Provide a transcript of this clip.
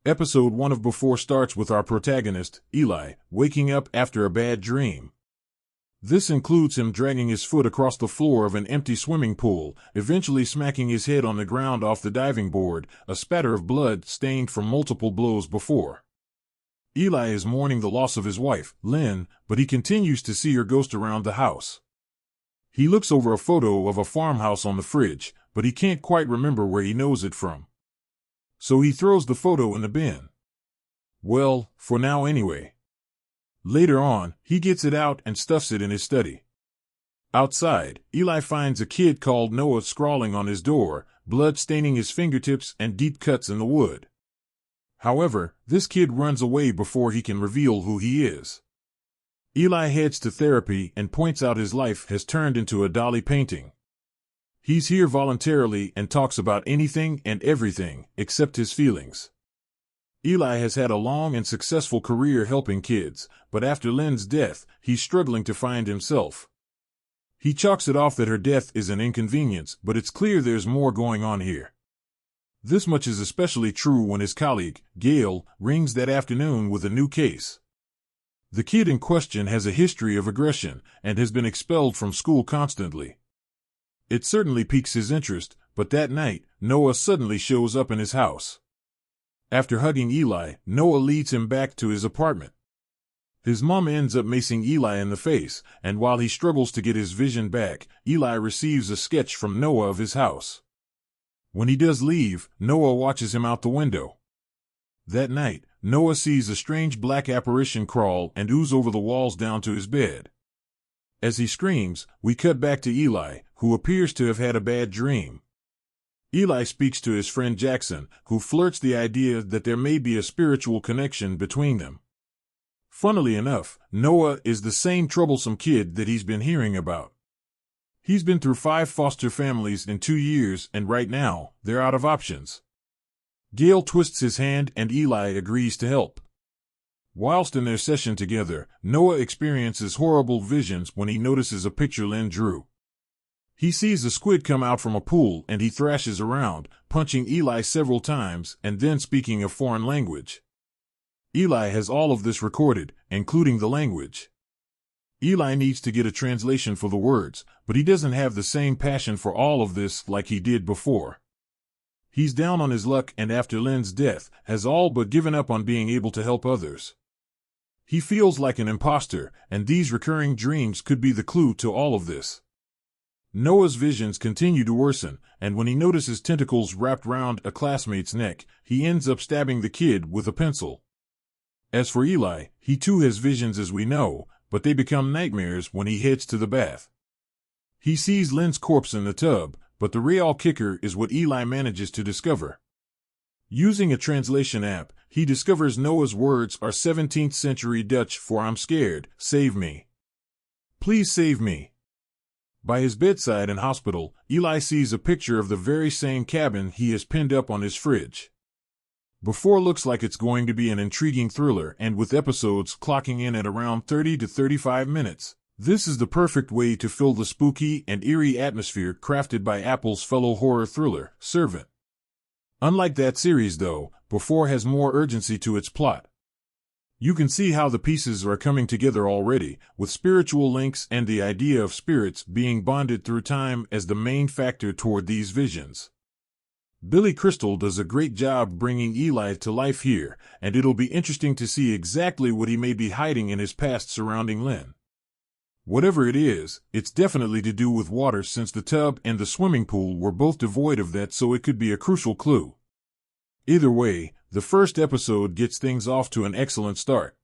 Episode 1 of Before starts with our protagonist, Eli, waking up after a bad dream. This includes him dragging his foot across the floor of an empty swimming pool, eventually smacking his head on the ground off the diving board, a spatter of blood stained from multiple blows before. Eli is mourning the loss of his wife, Lynn, but he continues to see her ghost around the house. He looks over a photo of a farmhouse on the fridge, but he can't quite remember where he knows it from. So he throws the photo in the bin. Well, for now anyway. Later on, he gets it out and stuffs it in his study. Outside, Eli finds a kid called Noah scrawling on his door, blood staining his fingertips and deep cuts in the wood. However, this kid runs away before he can reveal who he is. Eli heads to therapy and points out his life has turned into a Dali painting. He's here voluntarily and talks about anything and everything, except his feelings. Eli has had a long and successful career helping kids, but after Lynn's death, he's struggling to find himself. He chalks it off that her death is an inconvenience, but it's clear there's more going on here. This much is especially true when his colleague, Gail, rings that afternoon with a new case. The kid in question has a history of aggression and has been expelled from school constantly. It certainly piques his interest, but that night, Noah suddenly shows up in his house. After hugging Eli, Noah leads him back to his apartment. His mom ends up macing Eli in the face, and while he struggles to get his vision back, Eli receives a sketch from Noah of his house. When he does leave, Noah watches him out the window. That night, Noah sees a strange black apparition crawl and ooze over the walls down to his bed. As he screams, we cut back to Eli, who appears to have had a bad dream. Eli speaks to his friend Jackson, who flirts the idea that there may be a spiritual connection between them. Funnily enough, Noah is the same troublesome kid that he's been hearing about. He's been through 5 foster families in 2 years, and right now, they're out of options. Gail twists his hand and Eli agrees to help. Whilst in their session together, Noah experiences horrible visions when he notices a picture Lynn drew. He sees a squid come out from a pool and he thrashes around, punching Eli several times and then speaking a foreign language. Eli has all of this recorded, including the language. Eli needs to get a translation for the words, but he doesn't have the same passion for all of this like he did before. He's down on his luck and after Lynn's death, has all but given up on being able to help others. He feels like an imposter, and these recurring dreams could be the clue to all of this. Noah's visions continue to worsen, and when he notices tentacles wrapped round a classmate's neck, he ends up stabbing the kid with a pencil. As for Eli, he too has visions as we know, but they become nightmares when he heads to the bath. He sees Lynn's corpse in the tub, but the real kicker is what Eli manages to discover. Using a translation app, he discovers Noah's words are 17th century Dutch for "I'm scared, save me. Please save me." By his bedside in hospital, Eli sees a picture of the very same cabin he has pinned up on his fridge. Before looks like it's going to be an intriguing thriller, and with episodes clocking in at around 30 to 35 minutes, this is the perfect way to fill the spooky and eerie atmosphere crafted by Apple's fellow horror thriller, Servant. Unlike that series though, Before has more urgency to its plot. You can see how the pieces are coming together already, with spiritual links and the idea of spirits being bonded through time as the main factor toward these visions. Billy Crystal does a great job bringing Eli to life here, and it'll be interesting to see exactly what he may be hiding in his past surrounding Lynn. Whatever it is, it's definitely to do with water since the tub and the swimming pool were both devoid of that, so it could be a crucial clue. Either way, the first episode gets things off to an excellent start.